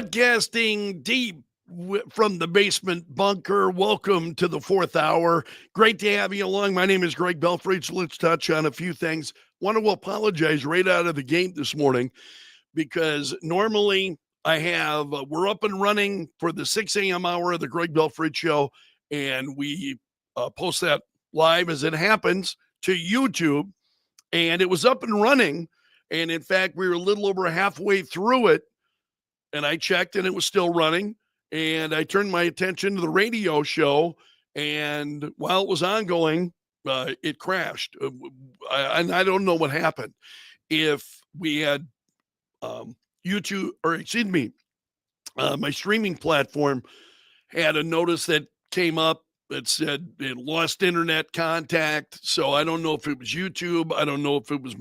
Broadcasting deep from the basement bunker. Welcome to the fourth hour. Great to have you along. My name is Greg Belfrage. Let's touch on a few things. Want to apologize right out of the gate this morning because normally I have, we're up and running for the 6 a.m. hour of the Greg Belfrage Show, and we post that live as it happens to YouTube. And it was up and running. And in fact, we were a little over halfway through it. And I checked and it was still running. And I turned my attention to the radio show. And while it was ongoing, it crashed. And I don't know what happened. If we had YouTube, or excuse me, my streaming platform had a notice that came up that said it lost internet contact. So I don't know if it was YouTube. I don't know if it was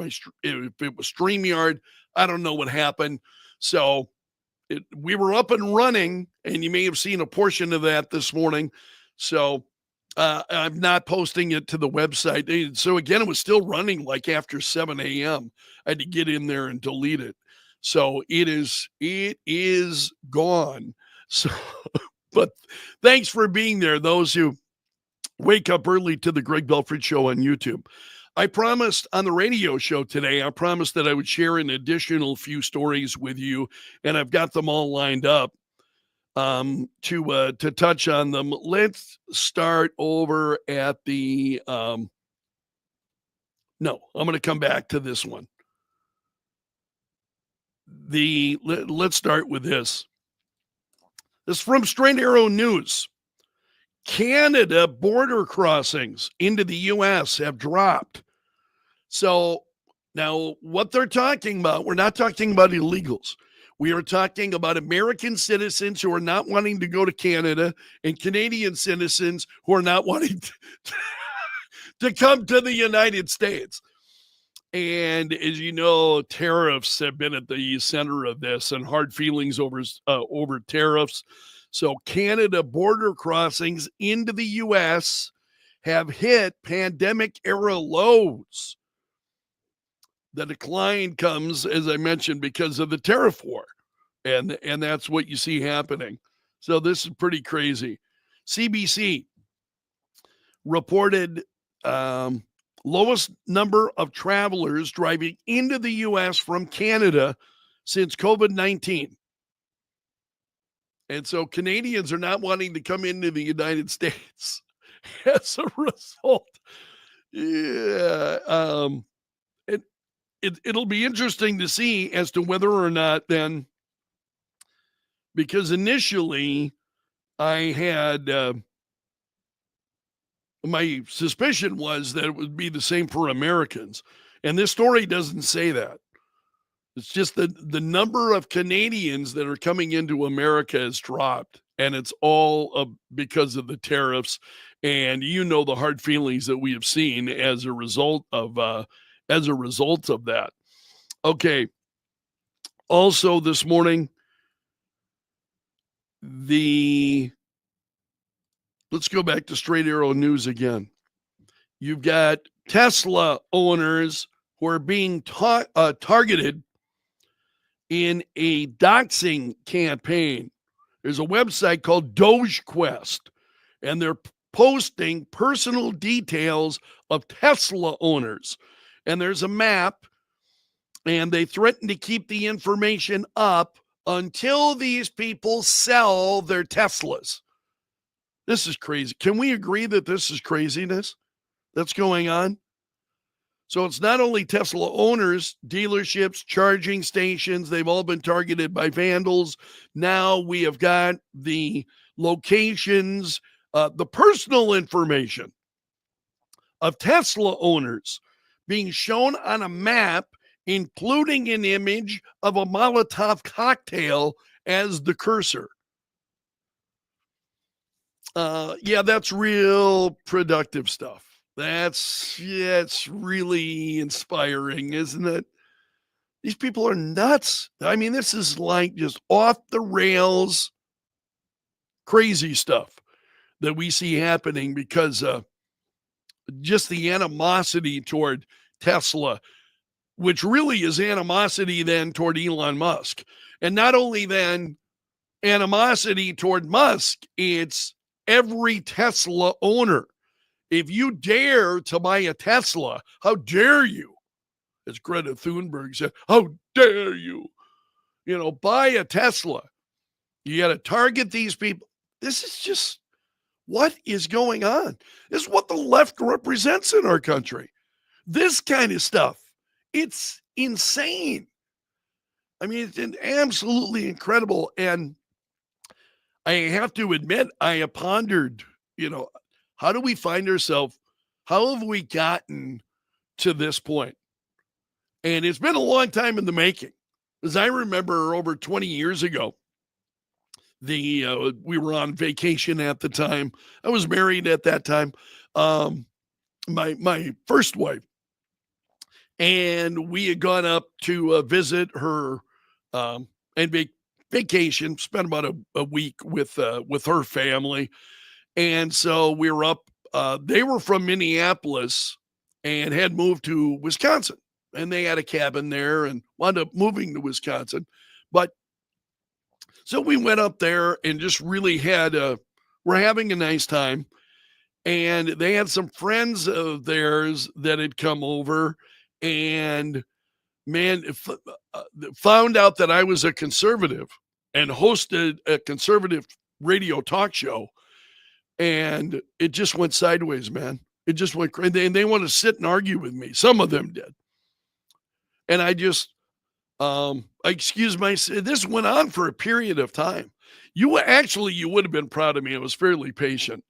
if it was StreamYard. I don't know what happened. So we were up and running, and you may have seen a portion of that this morning. So I'm not posting it to the website. So again, it was still running like after 7 a.m. I had to get in there and delete it. So it is gone. So, but thanks for being there, those who wake up early to the Greg Belfrage Show on YouTube. I promised on the radio show today, I promised that I would share an additional few stories with you, and I've got them all lined up to touch on them. Let's start over at the no, I'm going to come back to this one. Let's start with this. This is from Straight Arrow News. Canada border crossings into the U.S. have dropped. So now what they're talking about, we're not talking about illegals. We are talking about American citizens who are not wanting to go to Canada and Canadian citizens who are not wanting to come to the United States. And as you know, tariffs have been at the center of this and hard feelings over tariffs. So Canada border crossings into the U.S. have hit pandemic-era lows. The decline comes, as I mentioned, because of the tariff war. And that's what you see happening. So this is pretty crazy. CBC reported lowest number of travelers driving into the U.S. from Canada since COVID-19. And so Canadians are not wanting to come into the United States as a result. Yeah. It'll be interesting to see as to whether or not then, because initially I had, my suspicion was that it would be the same for Americans. And this story doesn't say that. It's just that the number of Canadians that are coming into America has dropped, and it's all because of the tariffs. And you know the hard feelings that we have seen as a result of that. Okay. Also this morning, let's go back to Straight Arrow News again. You've got Tesla owners who are being targeted in a doxing campaign. There's a website called DogeQuest, and they're posting personal details of Tesla owners. And there's a map, and they threaten to keep the information up until these people sell their Teslas. This is crazy. Can we agree that this is craziness that's going on? So it's not only Tesla owners, dealerships, charging stations, they've all been targeted by vandals. Now we have got the locations, the personal information of Tesla owners being shown on a map, including an image of a Molotov cocktail as the cursor. Yeah, that's real productive stuff. It's really inspiring, isn't it? These people are nuts. I mean, this is like just off the rails, crazy stuff that we see happening because just the animosity toward Tesla, which really is animosity then toward Elon Musk. And not only then animosity toward Musk. It's every Tesla owner. If you dare to buy a Tesla, how dare you? As Greta Thunberg said, how dare you? Buy a Tesla. You got to target these people. This is just what is going on. This is what the left represents in our country. This kind of stuff. It's insane. I mean, it's absolutely incredible. And I have to admit, I have pondered, how do we find ourselves? How have we gotten to this point? And it's been a long time in the making. As I remember over 20 years ago, we were on vacation at the time. I was married at that time. My first wife, and we had gone up to visit her and vacation, spent about a week with her family. And so we were up, they were from Minneapolis and had moved to Wisconsin, and they had a cabin there and wound up moving to Wisconsin. But so we went up there and just really we're having a nice time. And they had some friends of theirs that had come over and, man, found out that I was a conservative and hosted a conservative radio talk show. And it just went sideways, man. It just went crazy. And they want to sit and argue with me. Some of them did. And I just, excuse myself. This went on for a period of time. You would have been proud of me. I was fairly patient.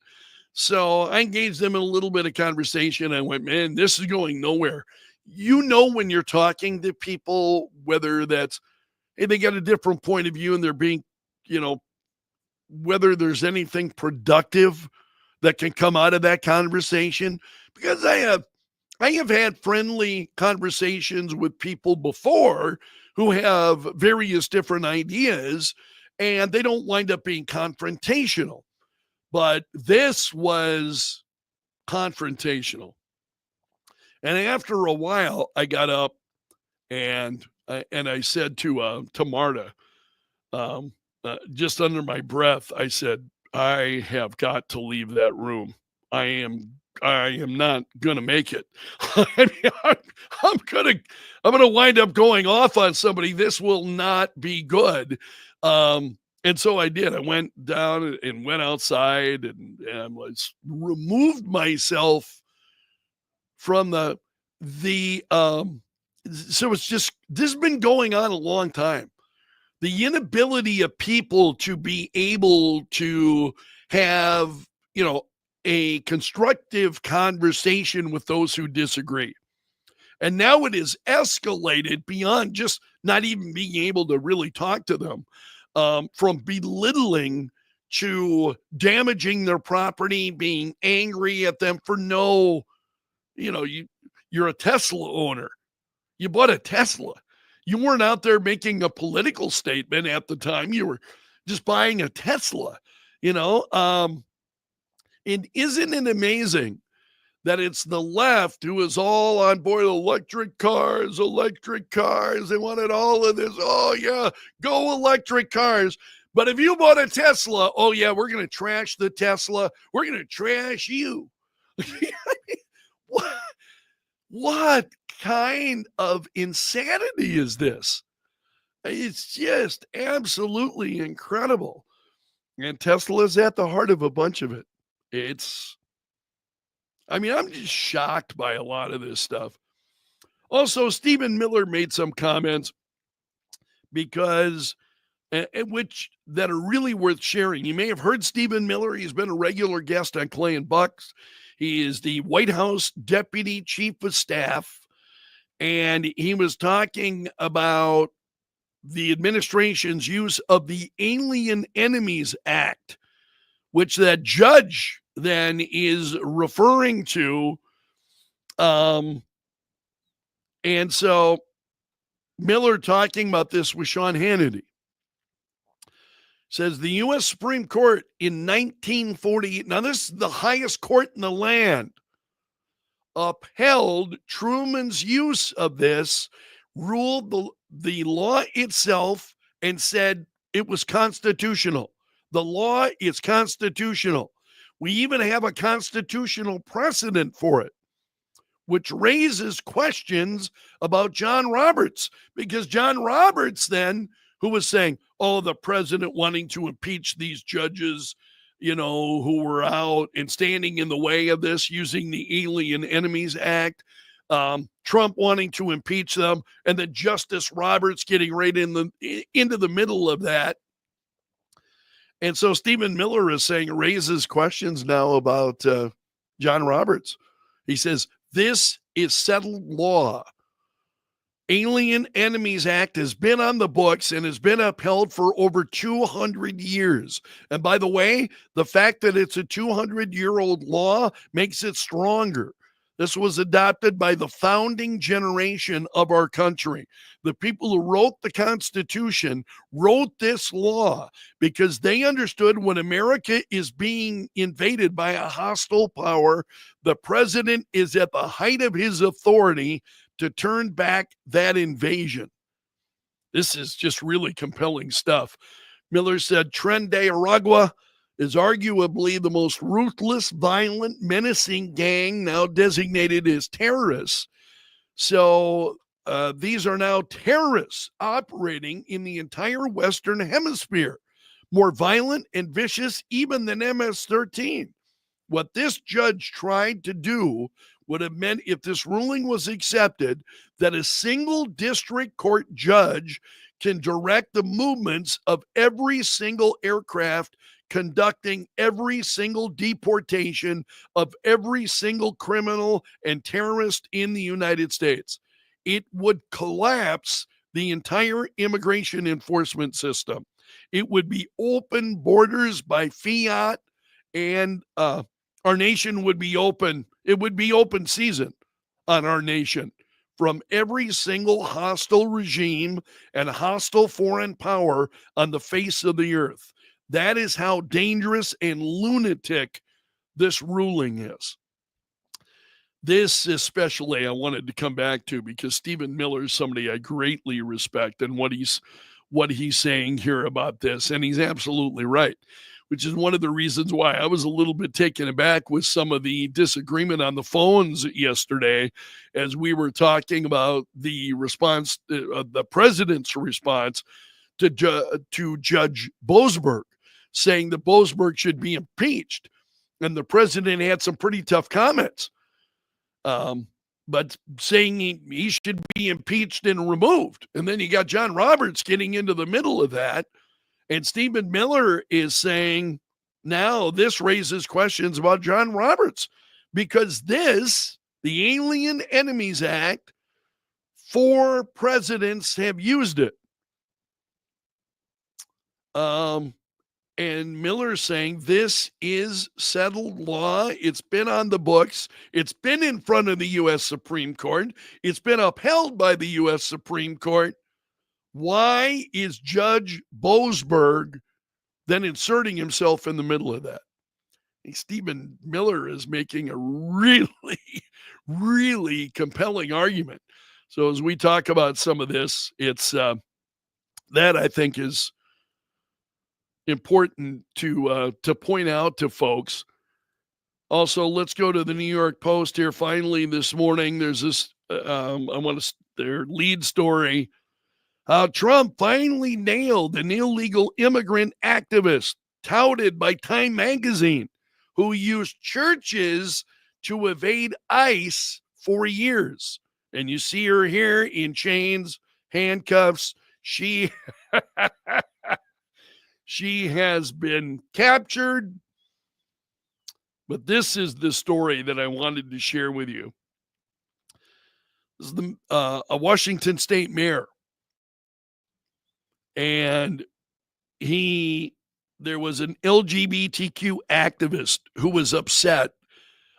So I engaged them in a little bit of conversation. I went, man, this is going nowhere. When you're talking to people, whether that's, hey, they got a different point of view and they're being, whether there's anything productive that can come out of that conversation. Because I have had friendly conversations with people before who have various different ideas, and they don't wind up being confrontational. But this was confrontational. And after a while, I got up and I said to Marta, just under my breath, I said, I have got to leave that room. I am not gonna make it. I mean, I'm gonna wind up going off on somebody. This will not be good. And so I did. I went down and went outside and was removed myself from the so it's just, this has been going on a long time. The inability of people to be able to have, a constructive conversation with those who disagree. And now it is escalated beyond just not even being able to really talk to them, from belittling to damaging their property, being angry at them for no, you're a Tesla owner. You bought a Tesla. You weren't out there making a political statement at the time. You were just buying a Tesla, and isn't it amazing that it's the left who is all on board electric cars. They wanted all of this. Oh, yeah, go electric cars. But if you bought a Tesla, oh, yeah, we're going to trash the Tesla. We're going to trash you. What kind of insanity is this? It's just absolutely incredible. And Tesla's at the heart of a bunch of it. I'm just shocked by a lot of this stuff. Also, Stephen Miller made some comments which that are really worth sharing. You may have heard Stephen Miller. He's been a regular guest on Clay and Bucks. He is the White House Deputy Chief of Staff, and he was talking about the administration's use of the Alien Enemies Act, which that judge then is referring to. And so Miller, talking about this with Sean Hannity, says the U.S. Supreme Court in 1948, now this is the highest court in the land, upheld Truman's use of this, ruled the law itself, and said It was constitutional. The law is constitutional. We even have a constitutional precedent for it, which raises questions about John Roberts, because John Roberts then, who was saying, oh, the president wanting to impeach these judges, who were out and standing in the way of this using the Alien Enemies Act, Trump wanting to impeach them, and then Justice Roberts getting right into the middle of that. And so Stephen Miller is saying, raises questions now about John Roberts. He says, this is settled law. Alien Enemies Act has been on the books and has been upheld for over 200 years. And by the way, the fact that it's a 200-year-old law makes it stronger. This was adopted by the founding generation of our country. The people who wrote the Constitution wrote this law because they understood when America is being invaded by a hostile power, the president is at the height of his authority to turn back that invasion. This is just really compelling stuff. Miller said, Tren de Aragua is arguably the most ruthless, violent, menacing gang now designated as terrorists. So these are now terrorists operating in the entire Western Hemisphere, more violent and vicious even than MS-13. What this judge tried to do would have meant, if this ruling was accepted, that a single district court judge can direct the movements of every single aircraft, conducting every single deportation of every single criminal and terrorist in the United States. It would collapse the entire immigration enforcement system. It would be open borders by fiat, and our nation would be open. It would be open season on our nation from every single hostile regime and hostile foreign power on the face of the earth. That is how dangerous and lunatic this ruling is. This especially I wanted to come back to because Stephen Miller is somebody I greatly respect, and what he's saying here about this, and he's absolutely right, which is one of the reasons why I was a little bit taken aback with some of the disagreement on the phones yesterday as we were talking about the response, the president's response to Judge Boasberg, saying that Boasberg should be impeached. And the president had some pretty tough comments, but saying he should be impeached and removed. And then you got John Roberts getting into the middle of that. And Stephen Miller is saying now this raises questions about John Roberts, because the Alien Enemies Act, 4 presidents have used it. And Miller's saying this is settled law. It's been on the books. It's been in front of the U.S. Supreme Court. It's been upheld by the U.S. Supreme Court. Why is Judge Boasberg then inserting himself in the middle of that? Stephen Miller is making a really, really compelling argument. So as we talk about some of this, it's that I think is important to point out to folks. Also, let's go to the New York Post here. Finally, this morning, there's this, their lead story. How Trump finally nailed an illegal immigrant activist touted by Time magazine who used churches to evade ICE for years. And you see her here in chains, handcuffs. She has been captured. But this is the story that I wanted to share with you. This is a Washington State mayor. And there was an LGBTQ activist who was upset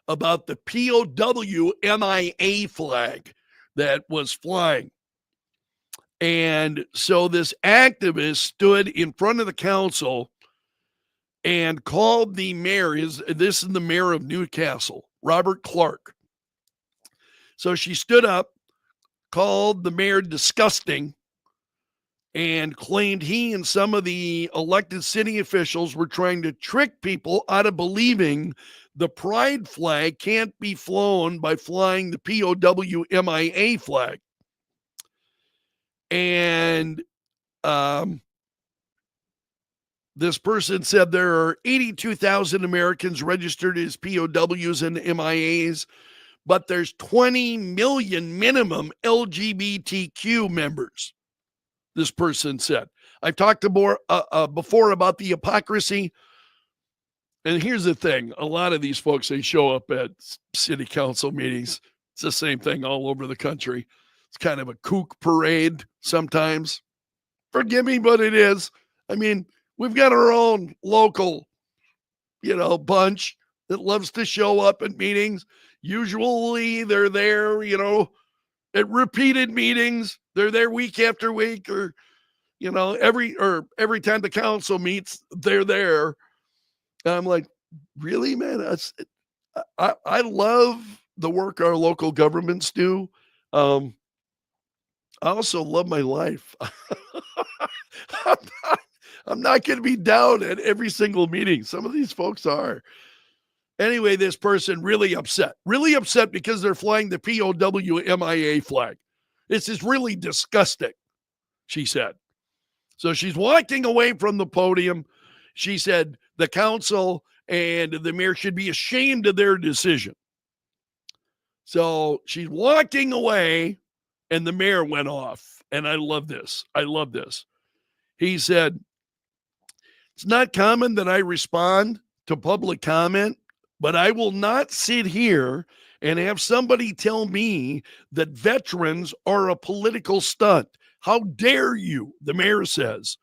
about the POW MIA flag that was flying. And so this activist stood in front of the council and called the mayor, this is the mayor of Newcastle, Robert Clark. So she stood up, called the mayor disgusting, and claimed he and some of the elected city officials were trying to trick people out of believing the pride flag can't be flown by flying the POW MIA flag. And this person said there are 82,000 Americans registered as POWs and MIAs, but there's 20 million minimum LGBTQ members, this person said. I've talked before about the hypocrisy. And here's the thing. A lot of these folks, they show up at city council meetings. It's the same thing all over the country. It's kind of a kook parade sometimes. Forgive me, but it is. I mean, we've got our own local, bunch that loves to show up at meetings. Usually they're there, at repeated meetings. They're there week after week, or, every time the council meets, they're there. And I'm like, really, man? I love the work our local governments do. I also love my life. I'm not going to be down at every single meeting. Some of these folks are. Anyway, this person really upset because they're flying the POW MIA flag. This is really disgusting, she said. So she's walking away from the podium. She said the council and the mayor should be ashamed of their decision. So she's walking away, and the mayor went off. And I love this. He said, it's not common that I respond to public comment, but I will not sit here and have somebody tell me that veterans are a political stunt. How dare you? The mayor says.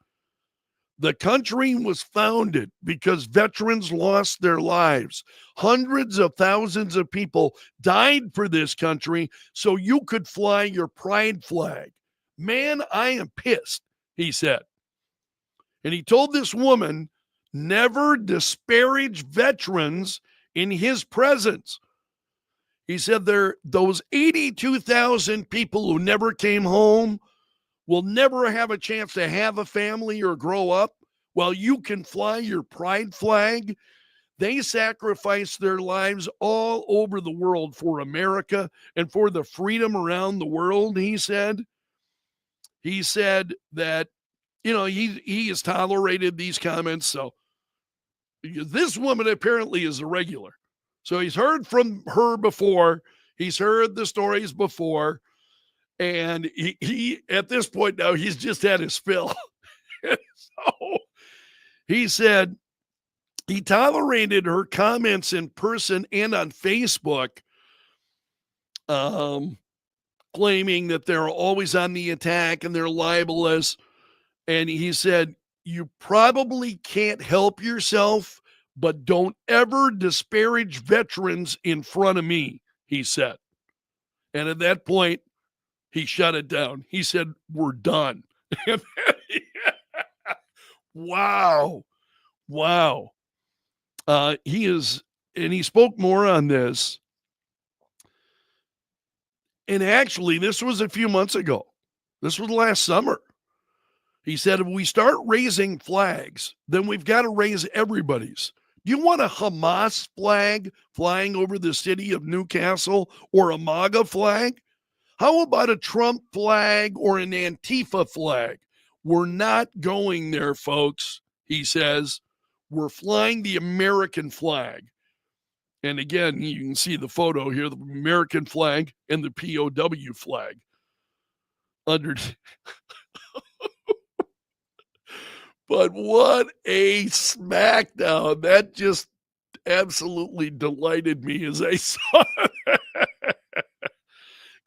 The country was founded because veterans lost their lives. Hundreds of thousands of people died for this country so you could fly your pride flag. Man, I am pissed, he said. And he told this woman, never disparage veterans in his presence. He said those 82,000 people who never came home will never have a chance to have a family or grow up while you can fly your pride flag. They sacrificed their lives all over the world for America and for the freedom around the world, he said. He said that, he has tolerated these comments. So this woman apparently is a regular. So he's heard from her before. He's heard the stories before. And he at this point now, he's just had his fill. So he said he tolerated her comments in person and on Facebook, claiming that they're always on the attack and they're libelous. And he said, you probably can't help yourself, but don't ever disparage veterans in front of me, he said. And at that point, he shut it down. He said, we're done. Wow. He spoke more on this. And actually, this was a few months ago. This was last summer. He said, if we start raising flags, then we've got to raise everybody's. Do you want a Hamas flag flying over the city of Newcastle or a MAGA flag? How about a Trump flag or an Antifa flag? We're not going there, folks, he says. We're flying the American flag. And again, you can see the photo here, the American flag and the POW flag. But what a smackdown. That just absolutely delighted me as I saw that.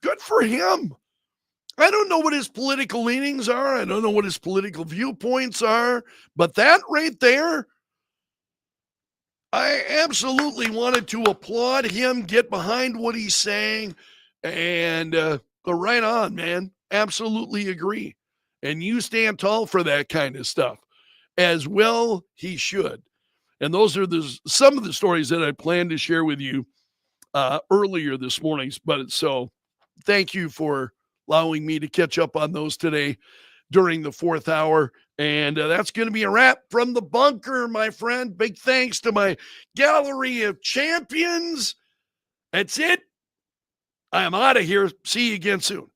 Good for him. I don't know what his political leanings are. I don't know what his political viewpoints are. But that right there, I absolutely wanted to applaud him, get behind what he's saying, and go right on, man. Absolutely agree. And you stand tall for that kind of stuff. As well, he should. And those are some of the stories that I planned to share with you earlier this morning. But so thank you for allowing me to catch up on those today. during the fourth hour. And that's going to be a wrap from the bunker, my friend. Big thanks to my gallery of champions. That's it. I am out of here. See you again soon.